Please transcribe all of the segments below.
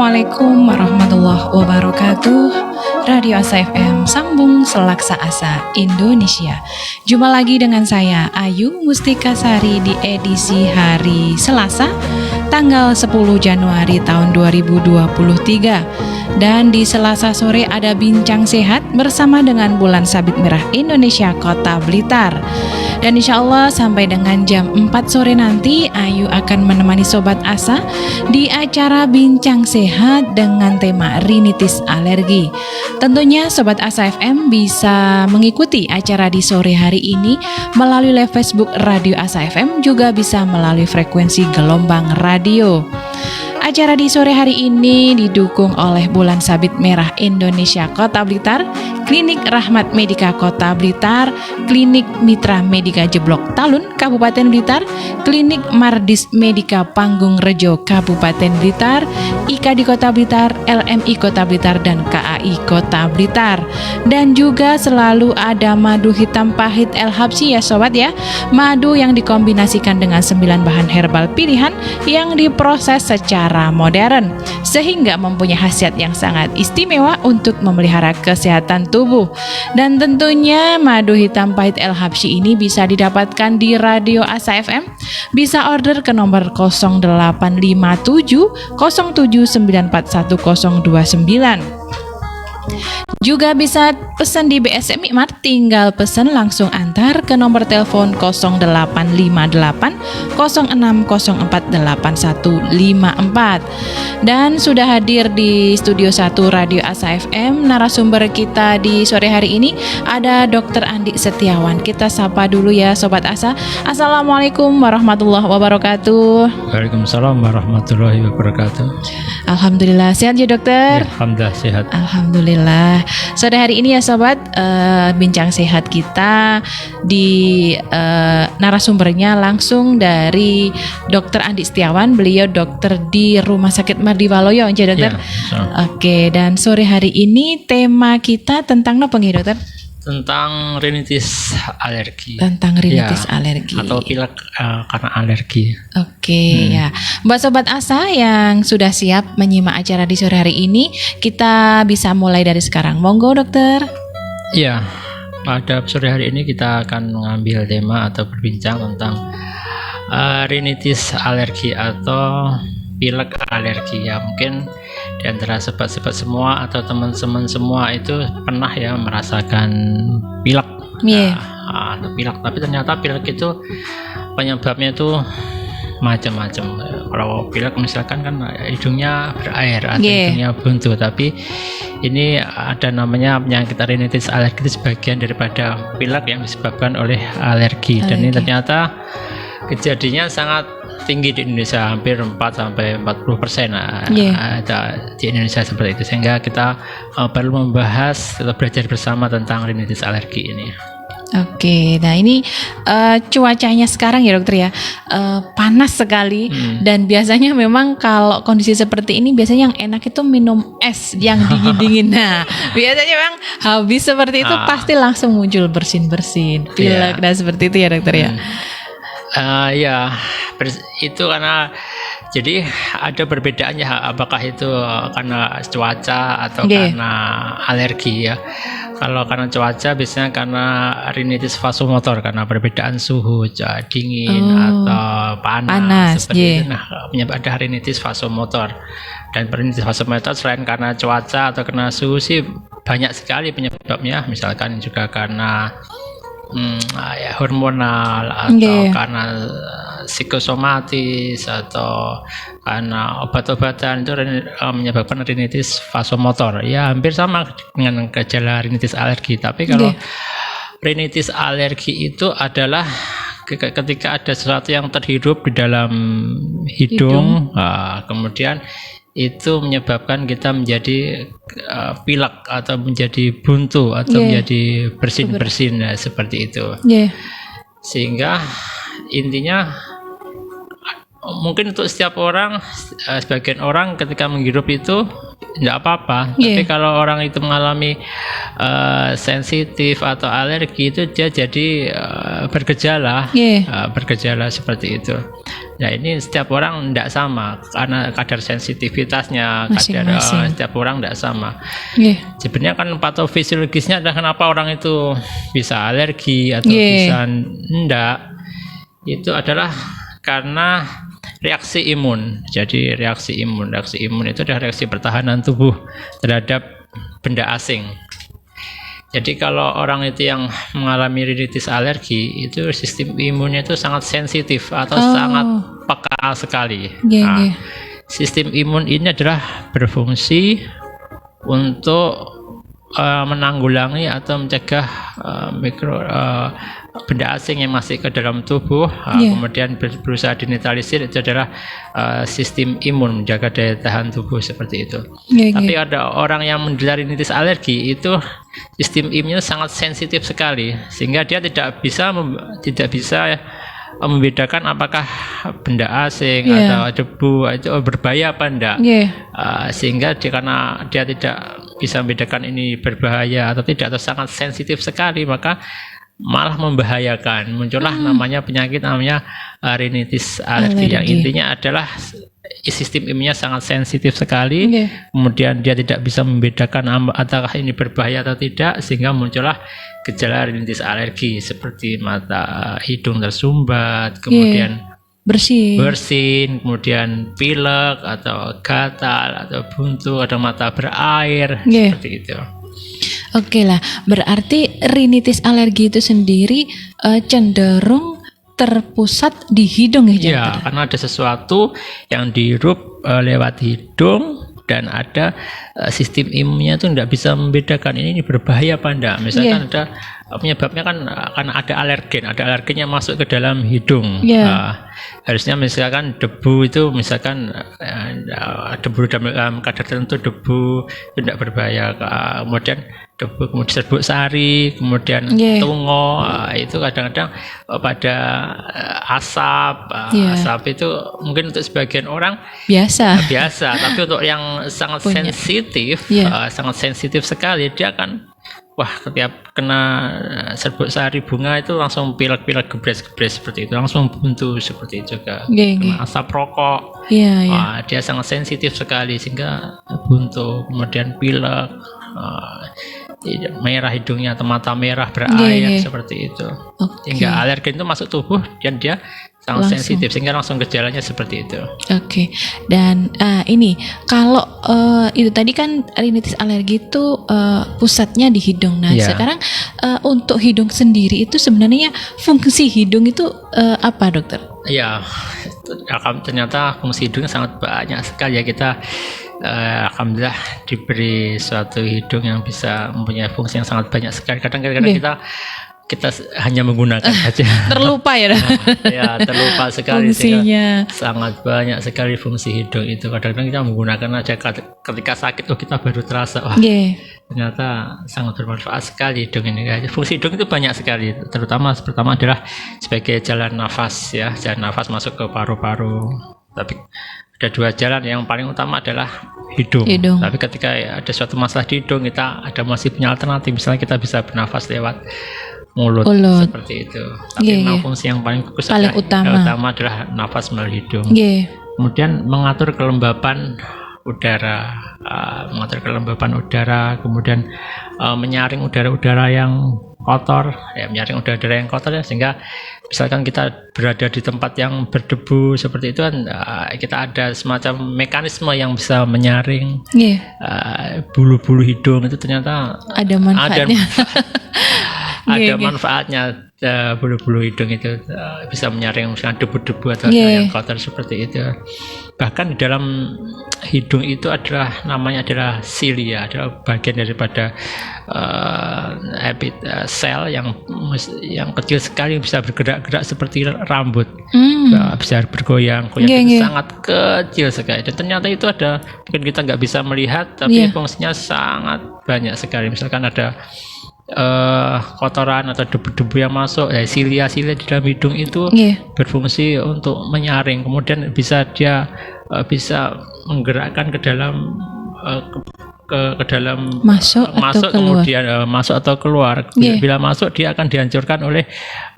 Assalamualaikum warahmatullahi wabarakatuh. Radio Asa FM sambung Selaksa Asa Indonesia. Jumpa lagi dengan saya Ayu Mustika Sari di edisi hari Selasa tanggal 10 Januari tahun 2023. Dan di Selasa sore ada Bincang Sehat bersama dengan Bulan Sabit Merah Indonesia Kota Blitar. Dan insya Allah sampai dengan jam 4 sore nanti Ayu akan menemani Sobat Asa di acara Bincang Sehat dengan tema rinitis alergi. Tentunya Sobat Asa FM bisa mengikuti acara di sore hari ini melalui live Facebook Radio Asa FM, juga bisa melalui frekuensi gelombang radio. Acara di sore hari ini didukung oleh Bulan Sabit Merah Indonesia Kota Blitar, Klinik Rahmat Medika Kota Blitar, Klinik Mitra Medika Jeblok Talun Kabupaten Blitar, Klinik Mardis Medika Panggung Rejo Kabupaten Blitar, IKA di Kota Blitar, LMI Kota Blitar, dan KAI Kota Blitar. Dan juga selalu ada madu hitam pahit El Habsyi ya sobat ya, madu yang dikombinasikan dengan 9 bahan herbal pilihan yang diproses secara modern sehingga mempunyai khasiat yang sangat istimewa untuk memelihara kesehatan tubuh. Dan tentunya madu hitam pahit El Habsyi ini bisa didapatkan di Radio Asa FM. Bisa order ke nomor 0857 07941029. Juga bisa pesan di BSMI Mart, tinggal pesan langsung antar ke nomor telepon 0858 06048154. Dan sudah hadir di Studio 1 Radio Asa FM narasumber kita di sore hari ini ada Dr. Andi Setiawan. Kita sapa dulu ya Sobat Asa. Assalamualaikum warahmatullahi wabarakatuh. Waalaikumsalam warahmatullahi wabarakatuh. Alhamdulillah sehat ya dokter? Ya, alhamdulillah sehat. Alhamdulillah. Sore hari ini ya sobat, bincang sehat kita di narasumbernya langsung dari Dr. Andi Setiawan. Beliau dokter di Rumah Sakit Mardi Waloyo, ya dokter. Ya, oke, dan sore hari ini tema kita tentang apa nih dokter? Tentang rinitis alergi. Tentang rinitis alergi atau pilek karena alergi. Oke, ya. Buat Sobat Asa yang sudah siap menyimak acara di sore hari ini, kita bisa mulai dari sekarang. Monggo dokter. Ya, pada sore hari ini kita akan mengambil tema atau berbincang tentang rinitis alergi atau pilek alergi. Ya, mungkin di antara sobat-sobat semua atau teman-teman semua itu pernah ya merasakan pilek. Atau pilek, tapi ternyata pilek itu penyebabnya itu macam-macam. Kalau pilek misalkan kan hidungnya berair atau hidungnya buntu, tapi ini ada namanya penyakit rinitis alergi, itu sebagian daripada pilek yang disebabkan oleh alergi. Dan ini ternyata kejadiannya sangat tinggi di Indonesia, hampir 4-40% ada di Indonesia seperti itu, sehingga kita perlu membahas atau belajar bersama tentang rinitis alergi ini. Oke, nah ini cuacanya sekarang ya dokter ya, panas sekali. Dan biasanya memang kalau kondisi seperti ini biasanya yang enak itu minum es yang dingin-dingin. Nah biasanya memang habis seperti itu pasti langsung muncul bersin-bersin, pilek dan seperti itu ya dokter ya. Itu karena jadi ada perbedaannya, apakah itu karena cuaca atau karena alergi ya. Kalau karena cuaca biasanya karena rinitis vasomotor, karena perbedaan suhu dingin atau panas seperti itu. Nah, ada rinitis vasomotor. Dan rinitis vasomotor selain karena cuaca atau karena suhu sih banyak sekali penyebabnya, misalkan juga karena hormonal atau karena psikosomatis atau karena obat-obatan, itu menyebabkan rinitis vasomotor. Ya hampir sama dengan gejala rinitis alergi. Tapi kalau rinitis alergi itu adalah ketika ada sesuatu yang terhirup di dalam hidung. Kemudian itu menyebabkan kita menjadi pilek atau menjadi buntu atau menjadi bersin-bersin seperti itu. Sehingga intinya mungkin untuk setiap orang, sebagian orang ketika menghirup itu tidak apa-apa, tapi kalau orang itu mengalami sensitif atau alergi itu dia jadi bergejala, bergejala seperti itu. Nah ini setiap orang tidak sama karena kadar sensitivitasnya, Masing-masing. setiap orang tidak sama. Nggih. Sebenarnya kan patofisiologisnya adalah kenapa orang itu bisa alergi atau Nggih. bisa enggak, itu adalah karena reaksi imun. Jadi reaksi imun itu adalah reaksi pertahanan tubuh terhadap benda asing. Jadi kalau orang itu yang mengalami rinitis alergi, itu sistem imunnya itu sangat sensitif atau sangat peka sekali. Nggih, Nah, nggih. sistem imun ini adalah berfungsi untuk menanggulangi atau mencegah benda asing yang masuk ke dalam tubuh, kemudian berusaha dinetralisir. Itu adalah sistem imun, menjaga daya tahan tubuh seperti itu. Tapi ada orang yang menderita rinitis alergi, itu sistem imunnya sangat sensitif sekali, sehingga dia tidak bisa membedakan apakah benda asing atau debu itu berbahaya apa enggak. Sehingga karena dia tidak bisa membedakan ini berbahaya atau tidak, atau sangat sensitif sekali, maka malah membahayakan. Muncullah namanya penyakit namanya rinitis alergi, yang intinya adalah sistem imunnya sangat sensitif sekali. Kemudian dia tidak bisa membedakan apakah ini berbahaya atau tidak, sehingga muncullah gejala rinitis alergi seperti mata hidung tersumbat, kemudian bersin, kemudian pilek atau gatal atau buntu, atau mata berair, seperti itu. Oke lah, berarti rinitis alergi itu sendiri cenderung terpusat di hidung ya? Ya, karena ada sesuatu yang dihirup lewat hidung, dan ada sistem imunnya itu tidak bisa membedakan ini berbahaya apa enggak. Misalkan ada penyebabnya kan karena ada alergen yang masuk ke dalam hidung. Harusnya misalkan debu itu, misalkan debu dalam kadar tertentu, debu itu tidak berbahaya. Kemudian debu, kemudian serbuk sari, kemudian tungo, itu kadang-kadang pada asap itu mungkin untuk sebagian orang biasa, tapi untuk yang sangat sensitif sekali, dia akan setiap kena serbuk sari bunga itu langsung pilek-pilek, gebres-gebres seperti itu, langsung buntu seperti itu juga. Kena asap rokok, dia sangat sensitif sekali sehingga buntu, kemudian pilek, merah hidungnya atau mata merah berair seperti itu. Sehingga alergen itu masuk tubuh dan dia sangat sensitif, sehingga langsung gejalanya seperti itu. Dan ini kalau itu tadi kan rinitis alergi itu pusatnya di hidung. Nah, sekarang untuk hidung sendiri itu sebenarnya fungsi hidung itu apa, dokter? Ternyata fungsi hidungnya sangat banyak sekali ya. Kita alhamdulillah diberi suatu hidung yang bisa mempunyai fungsi yang sangat banyak sekali. Kadang-kadang kita hanya menggunakan saja. Terlupa ya? Terlupa sekali fungsinya. Sangat banyak sekali fungsi hidung itu. Kadang-kadang kita menggunakan aja ketika sakit, kita baru terasa ternyata sangat bermanfaat sekali hidung ini. Fungsi hidung itu banyak sekali. Pertama adalah sebagai jalan nafas ya, jalan nafas masuk ke paru-paru. Tapi ada dua jalan, yang paling utama adalah hidung. Tapi ketika ada suatu masalah di hidung, kita masih punya alternatif. Misalnya kita bisa bernafas lewat mulut. Seperti itu. Tapi memang fungsi yang paling utama adalah nafas melalui hidung. Kemudian mengatur kelembapan udara, kemudian menyaring udara-udara yang kotor, menyaring udara-udara yang kotor ya, sehingga misalkan kita berada di tempat yang berdebu seperti itu kan, kita ada semacam mekanisme yang bisa menyaring bulu-bulu hidung itu. Ternyata ada manfaatnya. Ada manfaatnya. Bulu-bulu hidung itu bisa menyaring misalnya debu-debu atau yang kotor seperti itu. Bahkan di dalam hidung itu namanya adalah silia, adalah bagian daripada sel yang kecil sekali, yang bisa bergerak-gerak seperti rambut, bisa bergoyang, itu sangat kecil sekali. Dan ternyata itu mungkin kita nggak bisa melihat, tapi fungsinya sangat banyak sekali. Misalkan ada kotoran atau debu-debu yang masuk, silia di dalam hidung itu berfungsi untuk menyaring, kemudian bisa menggerakkan ke dalam masuk kemudian masuk atau keluar. Bila masuk, dia akan dihancurkan oleh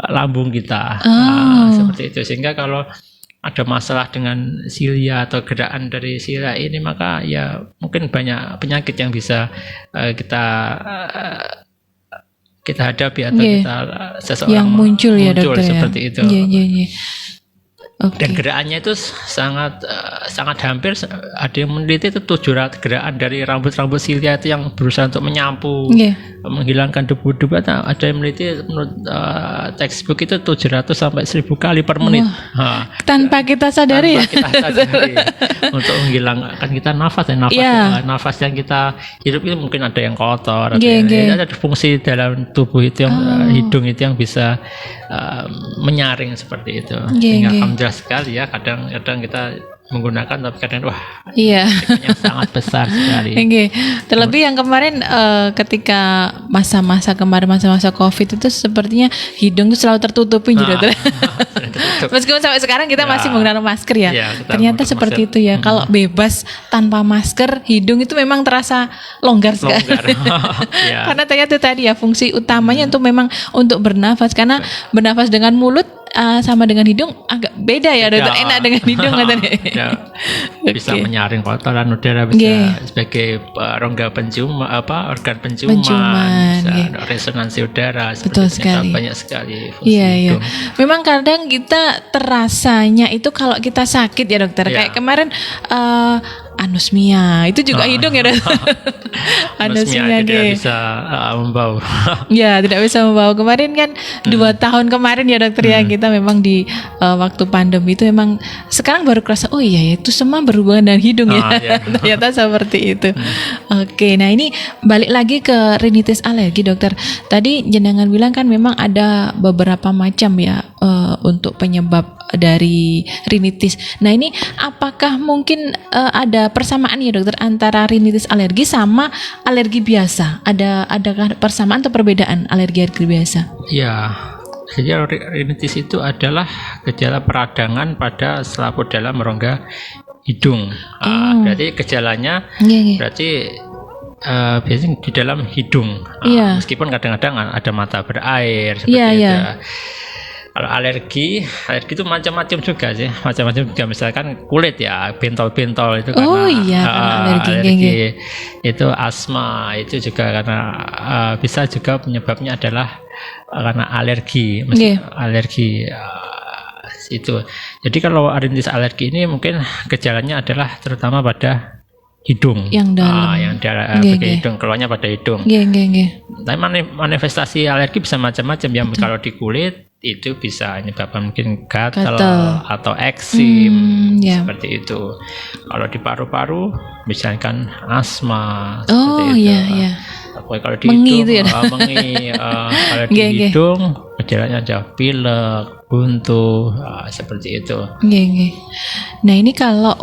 lambung kita. Seperti itu. Sehingga kalau ada masalah dengan silia atau gerakan dari silia ini, maka ya mungkin banyak penyakit yang bisa kita hadapi atau kita seseorang yang muncul ya dokter seperti ya. itu. Okay. Dan gerakannya itu sangat hampir, ada yang meneliti itu 700 gerakan dari rambut-rambut silia itu yang berusaha untuk menyapu, menghilangkan debu-debu. Ada yang meneliti menurut textbook itu 700 sampai 1000 kali per menit. Tanpa kita sadari untuk menghilangkan kita nafas yang kita hidup itu mungkin ada yang kotor, ada fungsi dalam tubuh itu yang hidung itu yang bisa menyaring seperti itu. Sehingga sekali ya, kadang kita menggunakan tapi kadang efeknya sangat besar sekali. Terlebih yang kemarin ketika masa-masa COVID itu sepertinya hidung itu selalu tertutupin juga. Meskipun sampai sekarang kita masih menggunakan masker ya. Ternyata seperti itu ya. Kalau bebas tanpa masker, hidung itu memang terasa longgar sekali. Karena ternyata tadi ya fungsi utamanya untuk memang untuk bernafas, karena bernafas dengan mulut sama dengan hidung agak beda ya, dokter. Enak dengan hidung katanya. Bisa menyaring kotoran udara, bisa sebagai rongga organ penciuman, bisa resonansi udara. Betul sekali. Banyak sekali fungsi hidung. Memang kadang kita terasanya itu kalau kita sakit ya dokter. Kayak kemarin anosmia itu juga hidung ya dokter. Anosmia tidak bisa membau. Tidak bisa membau. Kemarin kan 2 tahun kemarin ya dokter ya, kita memang di waktu pandemi itu memang sekarang baru kerasa itu semua berhubungan dengan hidung ya. Ternyata seperti itu. Oke, nah ini balik lagi ke rinitis alergi dokter. Tadi jenengan bilang kan memang ada beberapa macam ya untuk penyebab dari rinitis. Nah ini apakah mungkin ada persamaan ya dokter antara rinitis alergi sama alergi biasa? Adakah persamaan atau perbedaan alergi biasa? Ya, jadi rinitis itu adalah gejala peradangan pada selaput dalam rongga hidung. Berarti gejalanya berarti biasanya di dalam hidung. Meskipun kadang-kadang ada mata berair seperti itu. Kalau alergi itu macam-macam juga sih, misalkan kulit ya, bentol-bentol itu karena alergi. Itu asma itu juga karena bisa juga penyebabnya adalah karena alergi, itu. Jadi kalau rinitis alergi ini mungkin gejalanya adalah terutama pada hidung, yang dalam, hidung, keluarnya pada hidung. Tapi manifestasi alergi bisa macam-macam ya. Kalau di kulit itu bisa menyebabkan mungkin gatal atau eksim, seperti itu. Kalau di paru-paru misalkan asma, seperti itu. Kalau di hidung, kalau di hidung gejalanya ada pilek, buntu, seperti itu. Nah ini kalau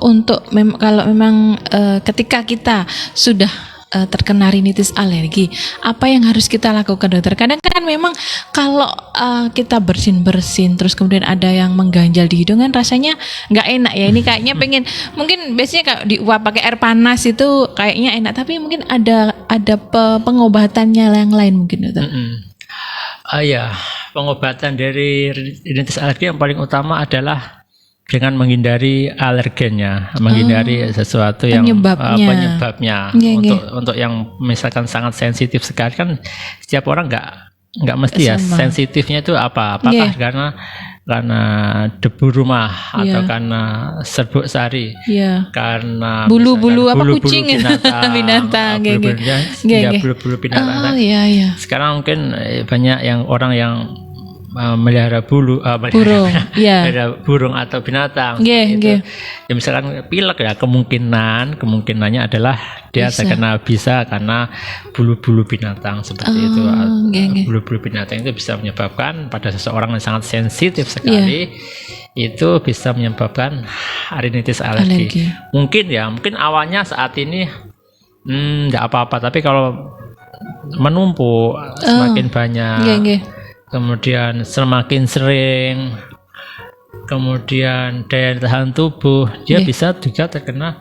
memang ketika kita sudah terkena rinitis alergi, apa yang harus kita lakukan dokter? Kadang kan memang kalau kita bersin terus kemudian ada yang mengganjal di hidung kan rasanya nggak enak ya. Ini kayaknya mungkin biasanya kalau diuap pakai air panas itu kayaknya enak, tapi mungkin ada pengobatannya yang lain mungkin dokter. Pengobatan dari rinitis alergi yang paling utama adalah dengan menghindari alergennya, menghindari sesuatu yang penyebabnya. Untuk yang misalkan sangat sensitif sekali kan, setiap orang nggak mesti ya sensitifnya itu apakah karena debu rumah atau karena serbuk sari, karena bulu-bulu kucing binatang, bulu-bulu binatang. Sekarang mungkin banyak orang yang melihara burung atau binatang. Ya misalkan pilek ya, kemungkinannya adalah dia bisa karena bulu-bulu binatang seperti itu. Bulu-bulu binatang itu bisa menyebabkan pada seseorang yang sangat sensitif sekali, itu bisa menyebabkan rinitis alergi. Mungkin awalnya saat ini enggak apa-apa, tapi kalau menumpuk semakin banyak, kemudian semakin sering, kemudian daya tahan tubuh dia bisa juga terkena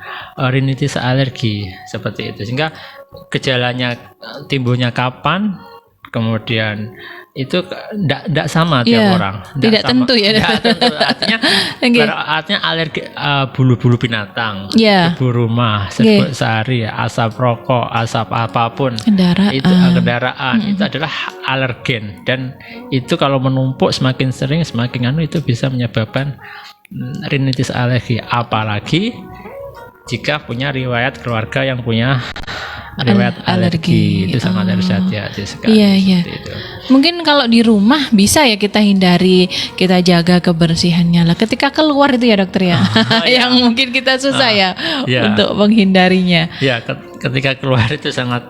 rinitis alergi seperti itu. Sehingga gejalanya timbulnya kapan kemudian itu tidak sama tiap orang. Tidak sama, tentu ya. Tidak tentu. Artinya, artinya alergi bulu-bulu binatang, debu rumah, serbuk sari, asap rokok, asap apapun, kendaraan itu adalah alergen, dan itu kalau menumpuk semakin sering semakin itu bisa menyebabkan rinitis alergi, apalagi jika punya riwayat keluarga yang punya riwayat alergi. Itu sangat harus hati-hati sekali. Iya. Mungkin kalau di rumah bisa ya kita hindari, kita jaga kebersihannya lah. Ketika keluar itu ya dokter ya, yang mungkin kita susah untuk menghindarinya. Ya, ketika keluar itu sangat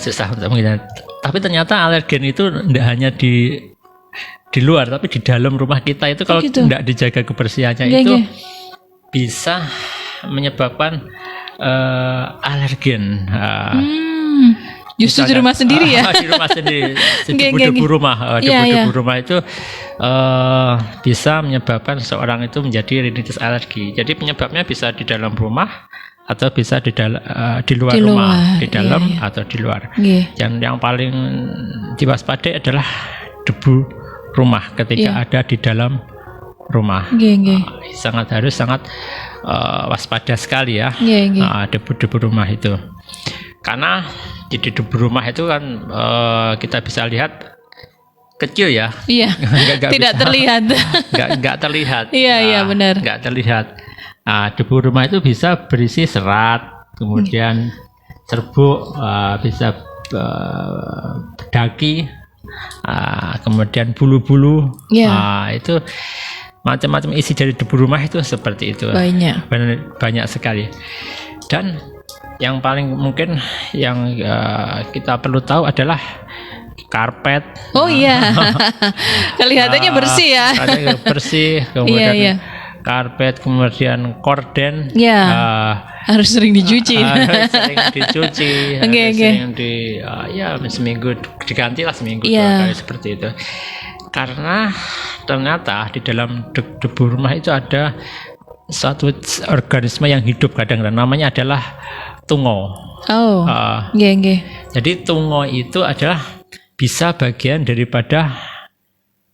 susah untuk menghindari. Tapi ternyata alergen itu tidak hanya di luar, tapi di dalam rumah kita itu kalau tidak dijaga kebersihannya itu bisa menyebabkan alergen. Justru di rumah sendiri ya? Di rumah sendiri. Debu-debu rumah. Debu-debu rumah itu bisa menyebabkan seorang itu menjadi rinitis alergi. Jadi penyebabnya bisa di dalam rumah atau bisa di luar rumah, di dalam atau di luar. Yang paling diwaspadai adalah debu rumah ketika ada di dalam rumah. Sangat waspada sekali ya. Debu-debu rumah itu. Karena di debu rumah itu kan kita bisa lihat kecil ya. Iya. Tidak terlihat. Nggak terlihat. Iya benar. Nggak terlihat. Debu rumah itu bisa berisi serat, kemudian serbuk, bisa daki, kemudian bulu-bulu. Itu macam-macam isi dari debu rumah itu seperti itu. Banyak sekali. Dan yang paling mungkin yang kita perlu tahu adalah karpet. Kelihatannya bersih ya. Bersih, kemudian karpet, kemudian korden. Harus sering dicuci. Seminggu diganti lah, seminggu 2 kali seperti itu. Karena ternyata di dalam debu rumah itu ada suatu organisme yang hidup kadang-kadang, namanya adalah tungo. Jadi tungo itu adalah bisa bagian daripada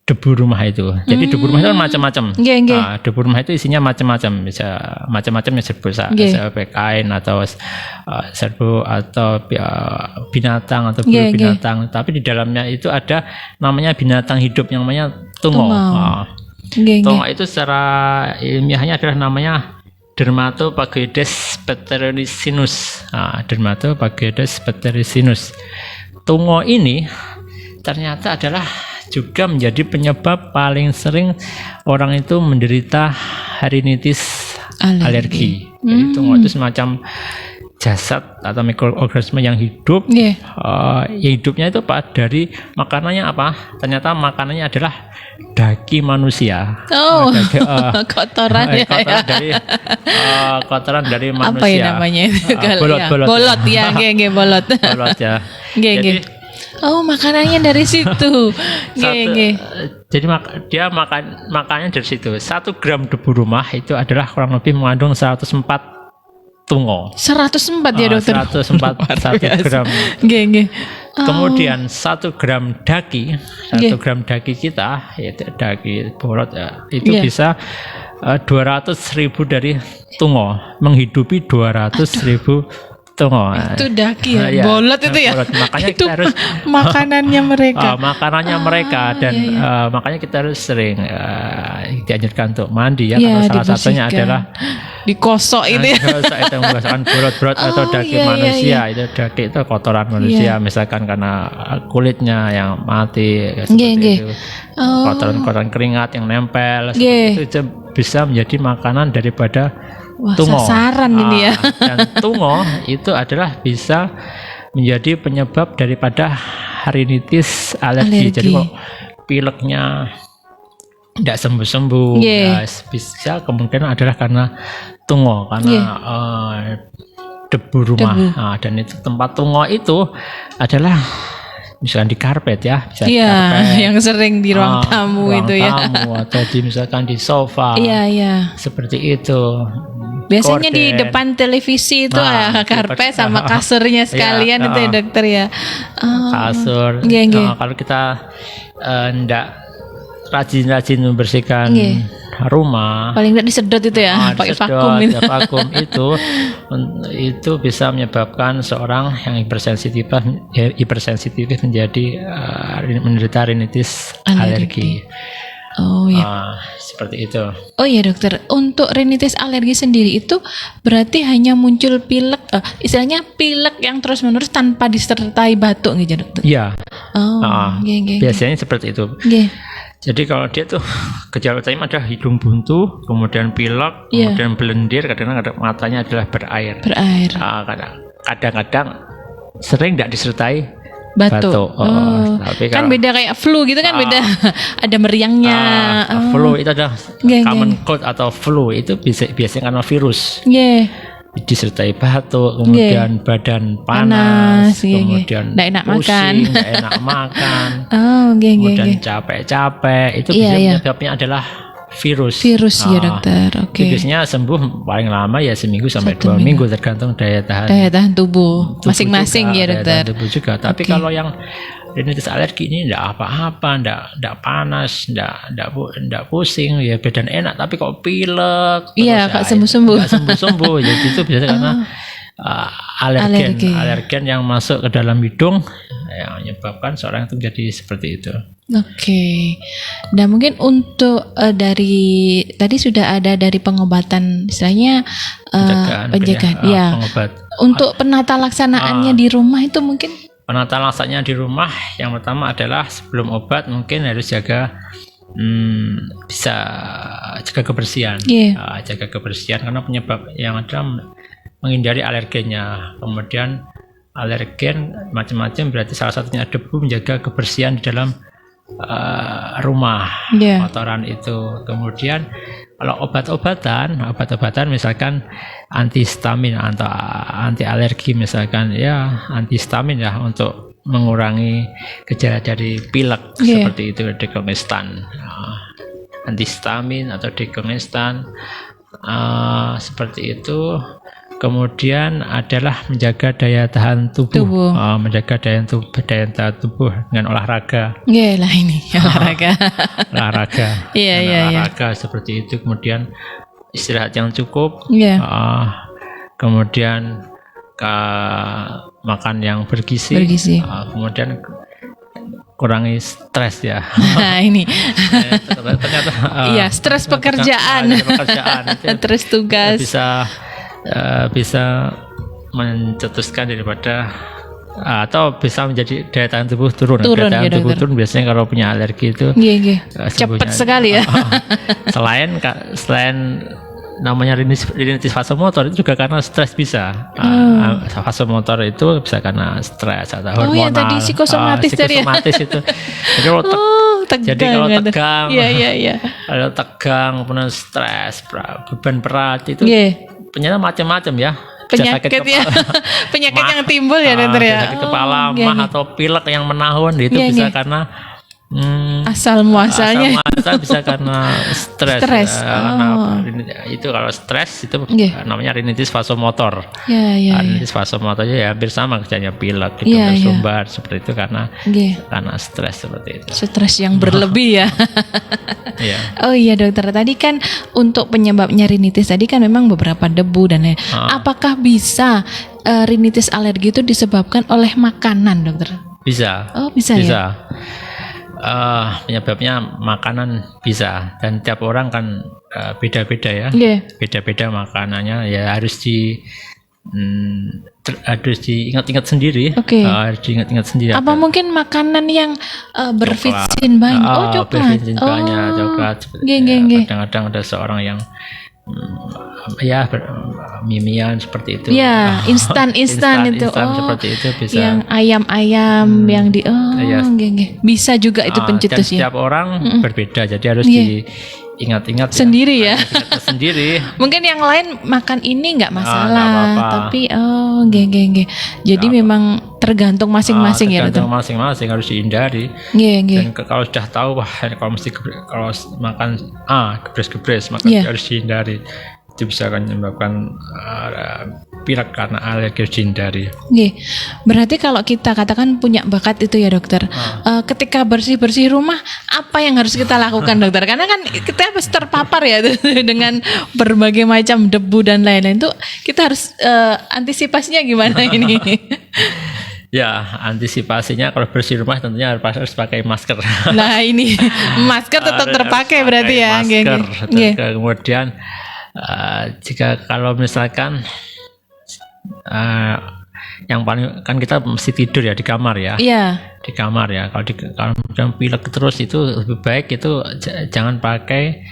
debu rumah itu. Jadi debu rumah itu macam-macam. Debu rumah itu isinya macam-macam, bisa macam-macam serbuk kain atau serbuk atau binatang atau bulu binatang. Tapi di dalamnya itu ada namanya binatang hidup yang namanya tungo. Tungo itu secara ilmiahnya adalah namanya Dermatophagoides pterycinus. Dermatophagoides pterycinus. Tungo ini ternyata adalah juga menjadi penyebab paling sering orang itu menderita rinitis alergi. Jadi tungo itu semacam jasad atau mikroorganisme yang hidup. Yang hidupnya itu dari makanannya apa? Ternyata makanannya adalah daging manusia. Kotoran kotoran dari manusia. Apa ya namanya? Bolot ya. Bolot ya. Makanannya dari situ. Jadi dia makannya dari situ. 1 gram debu rumah itu adalah kurang lebih mengandung 104 tungo. 104 ya dokter? 104 1 gram. Kemudian 1 gram daki, 1 gram daki kita, yaitu daki bolot itu bisa 200.000 dari tungo, menghidupi 200.000 tungo. Itu daki ya, bolot itu ya. Bolot. Makanya itu kita harus makanannya mereka. Dan makanya kita harus sering dianjurkan untuk mandi ya. Karena salah satunya adalah dikosok itu ya. Itu membiasakan bolot-bolot atau daging manusia. Itu daging itu kotoran manusia, misalkan karena kulitnya yang mati seperti itu. Kotoran-kotoran keringat yang nempel itu bisa menjadi makanan daripada tungo. Sasaran ini ya. Dan tungo itu adalah bisa menjadi penyebab daripada rinitis alergi. Jadi kok pileknya tidak sembuh-sembuh, bisa kemungkinan adalah karena tungo, karena debu rumah. Dan itu tempat tungo itu adalah misalkan di karpet ya, bisa di Iya, karpet. yang sering di ruang tamu ruang itu ya. tamu, atau misalkan di sofa. Iya, iya. Seperti itu. Biasanya di Gorden. depan televisi itu karpet sama kasurnya sekalian itu ya dokter ya. Oh. Kasur. Iya, iya. Kalau kita ndak rajin-rajin membersihkan Iya. rumah, Paling nggak disedot itu ya, pakai disedot, vakum itu. ya, vakum itu bisa menyebabkan seorang yang hipersensitif menjadi menderita rinitis alergi. Oh ya. Seperti itu. Oh iya dokter, untuk rinitis alergi sendiri itu berarti hanya muncul pilek, istilahnya pilek yang terus-menerus tanpa disertai batuk gitu dokter? Iya. Oh, Biasanya seperti itu. Jadi kalau dia tuh gejala utama ada hidung buntu, kemudian pilek, kemudian belendir, kadang-kadang matanya adalah berair. Kadang-kadang sering tidak disertai batuk. Tapi kan beda kayak flu gitu kan beda. Ada meriangnya. Flu itu ada common cold atau flu itu biasanya karena virus. Disertai batuk, kemudian badan panas, kemudian nggak enak pusing, makan, nggak enak makan, kemudian capek-capek. Itu penyebabnya adalah virus. Ya dokter. Oke. Biasanya sembuh paling lama ya seminggu sampai 2 minggu tergantung daya tahan tubuh masing-masing ya dokter. Daya tahan tubuh juga. Tapi kalau yang rinitis alergi ini enggak apa-apa, enggak panas, enggak pusing, ya badan enak, tapi kok pilek. Iya, kok sembuh-sembuh. Enggak sembuh-sembuh. Jadi itu biasanya karena alergen yang masuk ke dalam hidung yang menyebabkan seorang itu menjadi seperti itu. Oke. Dan mungkin untuk dari tadi sudah ada dari pengobatan istilahnya pencegahan. Ya. Pengobat. Untuk penata laksanaannya di rumah itu mungkin penata laksananya di rumah yang pertama adalah sebelum obat mungkin harus bisa jaga kebersihan. Jaga kebersihan karena penyebab yang ada menghindari alergennya. Kemudian alergen macam-macam berarti salah satunya debu, menjaga kebersihan di dalam rumah, kotoran itu. Kemudian kalau obat-obatan misalkan antihistamin atau anti alergi misalkan ya antihistamin ya untuk mengurangi gejala dari pilek seperti itu, dekongestan, antihistamin atau dekongestan seperti itu. Kemudian adalah menjaga daya tahan tubuh. Menjaga daya tahan tubuh dengan olahraga. Olahraga. Olahraga seperti itu. Kemudian istirahat yang cukup. Kemudian makan yang bergizi. Kemudian kurangi stres ya. Ternyata stres pekerjaan. Stres tugas. Bisa mencetuskan daripada atau bisa menjadi daya tahan tubuh turun. Daya tahan tubuh turun biasanya kalau punya alergi itu cepat sekali ya. Selain namanya rinitis vasomotor itu juga karena stres bisa. Vasomotor itu bisa karena stres atau hormonal. Tadi psikosomatis itu. Jadi kalau tegang, kalau tegang, kemudian stres, beban berat itu penyakit macam-macam ya. Penyakit yang timbul ya dokter ya. Sakit kepala, atau pilek yang menahun itu bisa karena asal muasalnya bisa karena stres. Itu kalau stres itu namanya rinitis vasomotor. Rinitis vasomotor ya hampir sama kerjanya pilek, bersumbat seperti itu karena stres seperti itu. Stres yang berlebih ya. Oh iya dokter, tadi kan untuk penyebabnya rinitis tadi kan memang beberapa debu dan lain. Apakah bisa rinitis alergi itu disebabkan oleh makanan dokter? Bisa. Oh bisa ya. Penyebabnya makanan bisa, dan tiap orang kan beda-beda ya. Beda-beda makanannya ya harus diingat-ingat sendiri. Harus diingat-ingat sendiri. Apa mungkin makanan yang bervitsin banyak? Coklat. Coklat. Kadang-kadang ada seorang yang mimian seperti itu. Instan itu. Seperti itu bisa. Yang ayam-ayam yang bisa juga itu pencetus ya. Setiap orang berbeda, jadi harus ingat-ingat Sendiri ya. ingat sendiri. Mungkin yang lain makan ini nggak masalah, nggak apa-apa. tapi nggih. Jadi memang tergantung masing-masing ya, tergantung dokter. masing-masing, harus dihindari. Nggih. Dan kalau sudah tahu wah kalau mesti kalau makan gebres maka Iya. harus dihindari. Itu bisa akan menyebabkan pilek karena alergi, harus dihindari. Nggih. Berarti kalau kita katakan punya bakat itu ya dokter, ketika bersih-bersih rumah apa yang harus kita lakukan dokter? Karena kan kita harus terpapar ya dengan berbagai macam debu dan lain-lain. Itu kita harus antisipasinya gimana ini? Ya, antisipasinya kalau bersih rumah tentunya harus pakai masker. Nah ini masker tetap terpakai berarti ya. Masker. Nggih. Kemudian jika kalau misalkan yang paling kan kita mesti tidur ya di kamar ya. Iya. Di kamar ya. Kalau pilek terus itu lebih baik itu jangan pakai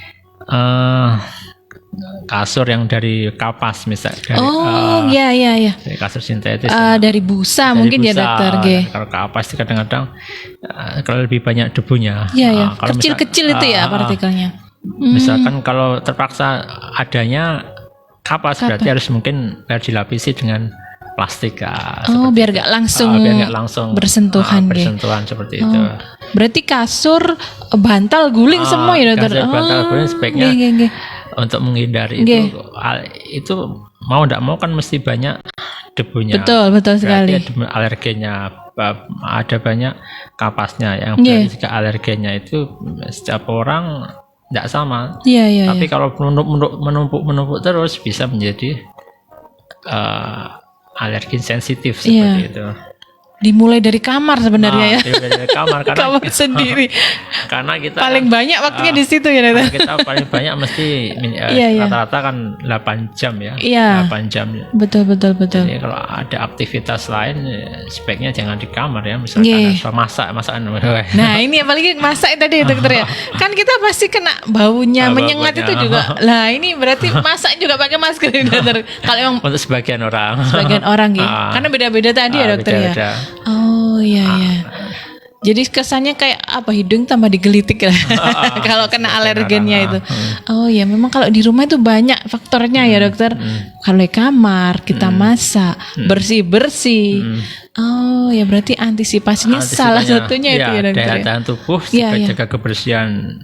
kasur yang dari kapas misalnya. Iya. Dari kasur sintetis. Dari busa Dari mungkin ya busa. dokter. Nggih. Kalau kapas itu kadang-kadang kalau lebih banyak debunya. Iya. Kalau Kecil-kecil itu ya partikelnya. Misalkan kalau terpaksa adanya kapas berarti harus mungkin dilapisi dengan plastik. Biar nggak langsung, bersentuhan. Bersentuhan seperti itu. Berarti kasur, bantal guling semua ya dokter. Kasur, bantal guling sebaiknya nggih. untuk menghindari itu mau tidak mau kan mesti banyak debunya. Betul sekali. Berarti alergennya ada banyak kapasnya yang berarti jika alergennya itu setiap orang tidak sama. Iya. Tapi kalau menumpuk terus bisa menjadi alergi sensitif seperti itu. Dimulai dari kamar sebenarnya ya. Dimulai dari kamar karena kamar sendiri. Karena kita paling banyak waktunya di situ ya dokter. Kita paling banyak mesti rata-rata kan 8 jam ya. Iya. 8 jam. Betul. Jadi kalau ada aktivitas lain sebaiknya jangan di kamar ya, misalkan masakan. Nah, ini apalagi masak tadi ya dokter ya. Kan kita pasti kena baunya menyengat itu juga. Lah, ini berarti masak juga pakai masker ya dokter. Kalau emang untuk sebagian orang gitu. Karena beda-beda tadi ya dokter ya. Oh iya. Jadi kesannya kayak apa, hidung tambah digelitik lah kalau kena alergennya itu. Oh ya, memang kalau di rumah itu banyak faktornya ya dokter. Kalau di kamar kita masak, bersih. Oh ya, berarti antisipasinya salah satunya itu ya dokter. Daya tahan tubuh, jaga kebersihan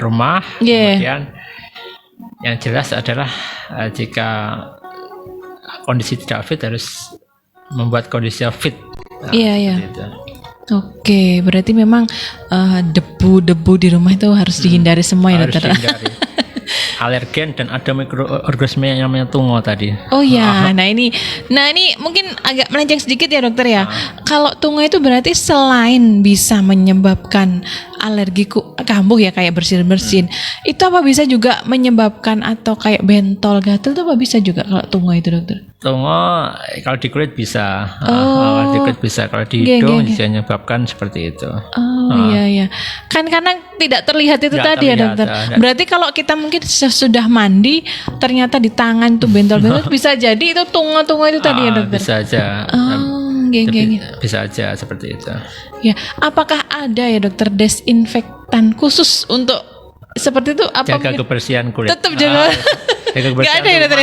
rumah. Kemudian yang jelas adalah jika kondisi tidak fit harus membuat kondisinya fit. Iya. Oke, berarti memang debu-debu di rumah itu harus dihindari semua ya dokter. Harus dihindari. Alergen dan ada mikroorganisme yang namanya tungo tadi. Oh ya, nah ini mungkin agak melenceng sedikit ya dokter ya. Kalau tungo itu berarti selain bisa menyebabkan alergi kambuh ya kayak bersin-bersin, itu apa bisa juga menyebabkan atau kayak bentol, gatal itu apa bisa juga kalau tungo itu dokter? Tungo kalau di kulit bisa, kalau di kulit bisa, kalau di hidung bisa menyebabkan seperti itu. Iya. Kan karena tidak terlihat itu tadi ya dokter. Berarti kalau kita mungkin sudah mandi ternyata di tangan tuh bentol-bentol bisa jadi itu tungo-tungo itu tadi ya dokter. Bisa aja. Bisa aja seperti itu. Ya, apakah ada ya dokter desinfektan khusus untuk seperti itu? Apa jaga kebersihan kulit. Tetap jaga. Gak ada ya dokter?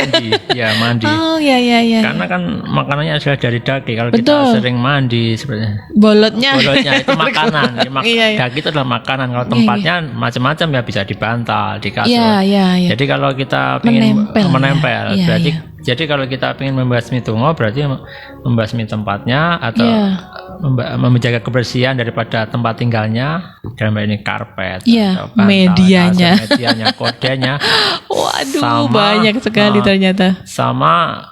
Mandi. Oh iya. Karena kan makanannya asulah dari daging. Kalau kita sering mandi sebenarnya bolotnya itu makanan. Daging itu adalah makanan. Kalau tempatnya macam-macam ya bisa dibantal, di kasur. Iya. Jadi kalau kita ingin menempel berarti jadi kalau kita ingin membasmi tungo berarti membasmi tempatnya atau menjaga kebersihan daripada tempat tinggalnya, dalam hal ini karpet atau bantal, medianya, kodenya. Waduh, banyak sekali ternyata. Sama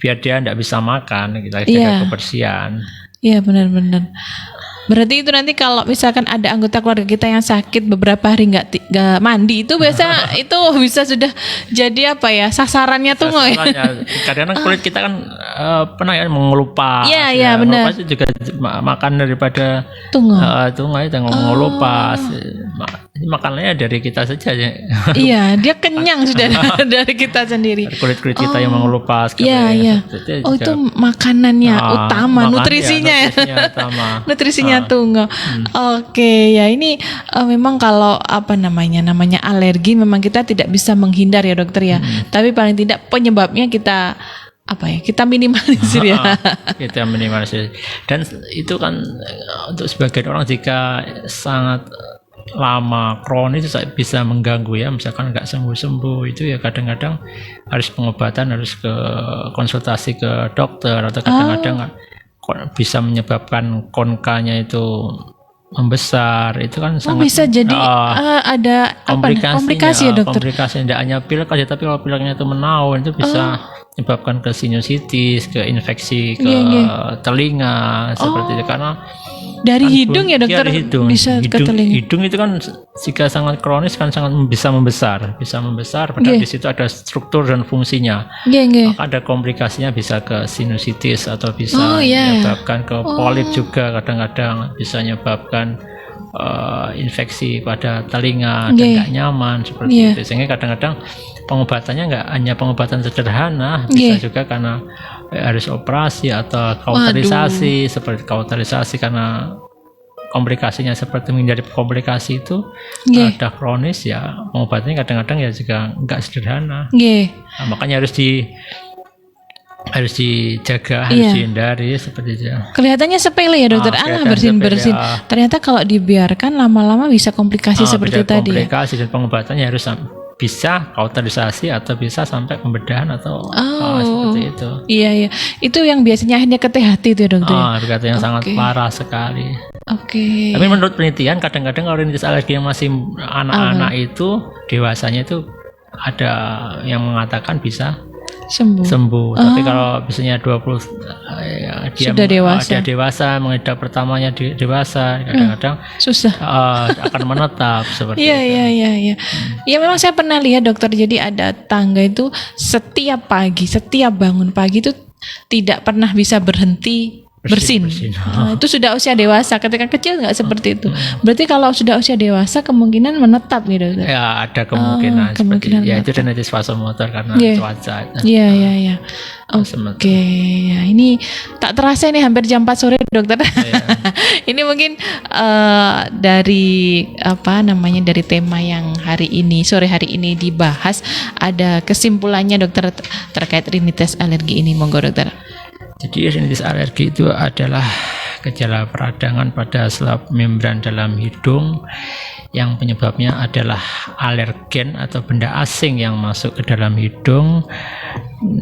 biar dia tidak bisa makan, kita jaga kebersihan. Iya, benar-benar. Berarti itu nanti kalau misalkan ada anggota keluarga kita yang sakit beberapa hari nggak mandi itu biasa itu bisa sudah jadi apa ya, sasarannya tungo ya. Karena kulit kita kan pernah ya mengelupas. Iya benar. Mengelupas itu juga makan daripada tungo itu mengelupas. Makanannya dari kita saja ya. Iya, dia kenyang sudah dari kita sendiri. Kulit-kulit kita yang mengelupas. Iya. Oh itu makanannya utama, nutrisinya utama. Nutrisinya Artinya tunggu. Oke, ya ini memang kalau namanya alergi memang kita tidak bisa menghindar ya dokter ya. Tapi paling tidak penyebabnya kita kita minimalisir ya. Kita minimalisir. Dan itu kan untuk sebagian orang jika sangat lama kronis bisa mengganggu ya, misalkan nggak sembuh-sembuh itu ya kadang-kadang harus pengobatan, harus ke konsultasi ke dokter, atau kadang-kadang bisa menyebabkan konkanya itu membesar. Itu kan sangat bisa jadi ada komplikasi ya dokter. Komplikasi tidak hanya pilek aja, tapi kalau pileknya itu menaun itu bisa menyebabkan ke sinusitis, ke infeksi ke telinga seperti itu, karena dari hidung ya dokter, bisa ke telinga. Hidung itu kan jika sangat kronis kan sangat bisa membesar padahal di situ ada struktur dan fungsinya. Maka ada komplikasinya, bisa ke sinusitis atau bisa menyebabkan ke polip juga, kadang-kadang bisa menyebabkan infeksi pada telinga dan tidak nyaman seperti itu. Sehingga kadang-kadang pengobatannya nggak hanya pengobatan sederhana, bisa juga karena harus operasi atau kauterisasi, seperti kauterisasi karena komplikasinya seperti menjadi komplikasi itu ada kronis ya, pengobatannya kadang-kadang ya juga nggak sederhana. Nah, makanya harus dijaga, harus dihindari seperti itu. Kelihatannya sepele ya dokter, bersin-bersin. Ternyata kalau dibiarkan lama-lama bisa komplikasi seperti tadi. Komplikasi dan pengobatannya harus bisa kauterisasi atau bisa sampai pembedahan atau seperti itu. Iya. Itu yang biasanya akhirnya ke THT itu ya dokter. Kata yang sangat parah sekali. Tapi menurut penelitian kadang-kadang kalau rinitis alergi yang masih anak-anak itu, dewasanya itu ada yang mengatakan bisa sembuh. Tapi kalau biasanya 20 dia sudah dewasa, mengidap pertamanya dewasa, kadang-kadang susah akan menetap seperti itu. Iya. Ya memang saya pernah lihat dokter, jadi ada tangga itu setiap bangun pagi itu tidak pernah bisa berhenti bersin. Itu sudah usia dewasa. Ketika kecil nggak seperti itu. Berarti kalau sudah usia dewasa kemungkinan menetap gitu. Ya ada kemungkinan. Ya itu rinitis vasomotor karena cuaca. Iya. Oke. Ya, ini tak terasa ini hampir jam 4 sore dokter. Ini mungkin dari dari tema yang sore hari ini dibahas, ada kesimpulannya dokter terkait rinitis alergi ini, monggo dokter. Jadi rinitis alergi itu adalah gejala peradangan pada selap membran dalam hidung yang penyebabnya adalah alergen atau benda asing yang masuk ke dalam hidung,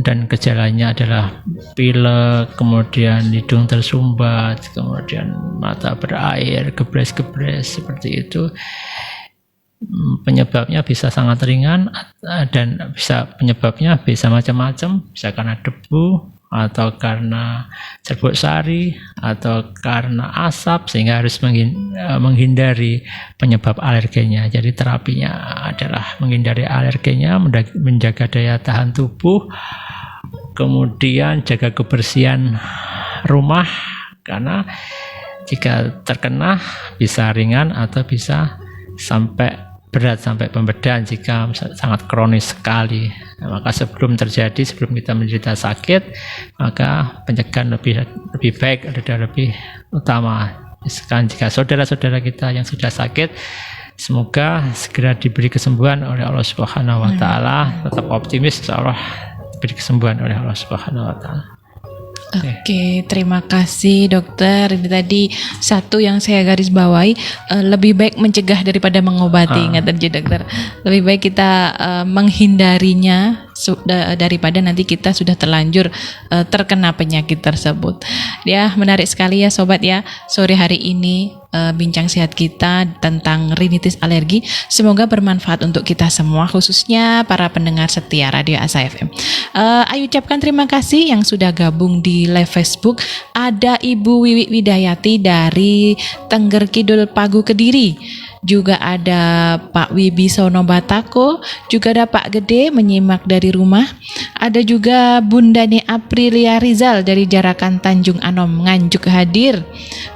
dan gejalanya adalah pilek, kemudian hidung tersumbat, kemudian mata berair, gebres-gebres seperti itu. Penyebabnya bisa sangat ringan dan penyebabnya bisa macam-macam, bisa karena debu atau karena serbuk sari atau karena asap, sehingga harus menghindari penyebab alergennya. Jadi terapinya adalah menghindari alergennya, menjaga daya tahan tubuh, kemudian jaga kebersihan rumah, karena jika terkena bisa ringan atau bisa sampai berat, sampai pembedahan jika sangat kronis sekali. Maka sebelum kita menderita sakit, maka pencegahan lebih baik, lebih utama. Sekarang jika saudara-saudara kita yang sudah sakit, semoga segera diberi kesembuhan oleh Allah Subhanahu wa taala. Tetap optimis, insyaallah diberi kesembuhan oleh Allah Subhanahu wa taala. Oke, terima kasih dokter. Ini tadi satu yang saya garis bawahi, lebih baik mencegah daripada mengobati. Ingat aja dokter, lebih baik kita menghindarinya daripada nanti kita sudah terlanjur terkena penyakit tersebut. Ya, menarik sekali ya sobat ya, sore hari ini bincang sehat kita tentang rinitis alergi. Semoga bermanfaat untuk kita semua, khususnya para pendengar setia Radio Asa FM. Ayu ucapkan terima kasih yang sudah gabung di live Facebook. Ada Ibu Wiwi Widayati dari Tengger Kidul Pagu Kediri. Juga ada Pak Wibisono Batako, juga ada Pak Gede menyimak dari rumah. Ada juga Bunda Ne Aprilia Rizal dari Jarakan Tanjung Anom Nganjuk hadir.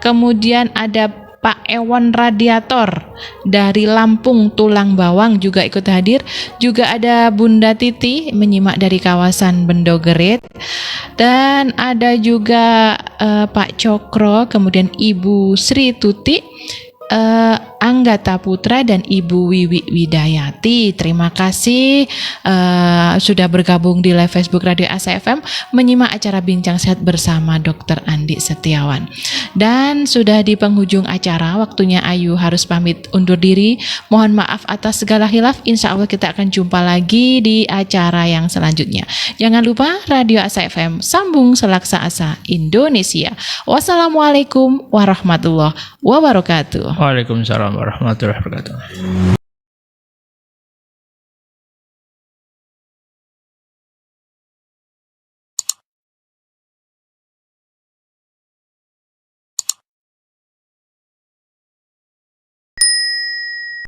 Kemudian ada Pak Ewon Radiator dari Lampung Tulang Bawang juga ikut hadir. Juga ada Bunda Titi menyimak dari kawasan Bendogerit. Dan ada juga Pak Cokro, kemudian Ibu Sri Tuti, Anggata Putra dan Ibu Wiwi Widayati. Terima kasih sudah bergabung di live Facebook Radio Asa FM menyimak acara Bincang Sehat bersama Dr. Andi Setiawan. Dan sudah di penghujung acara, waktunya Ayu harus pamit undur diri. Mohon maaf atas segala khilaf. Insya Allah kita akan jumpa lagi di acara yang selanjutnya. Jangan lupa Radio Asa FM, sambung selaksa asa Indonesia. Wassalamualaikum warahmatullahi wabarakatuh. Waalaikumsalam warahmatullahi wabarakatuh.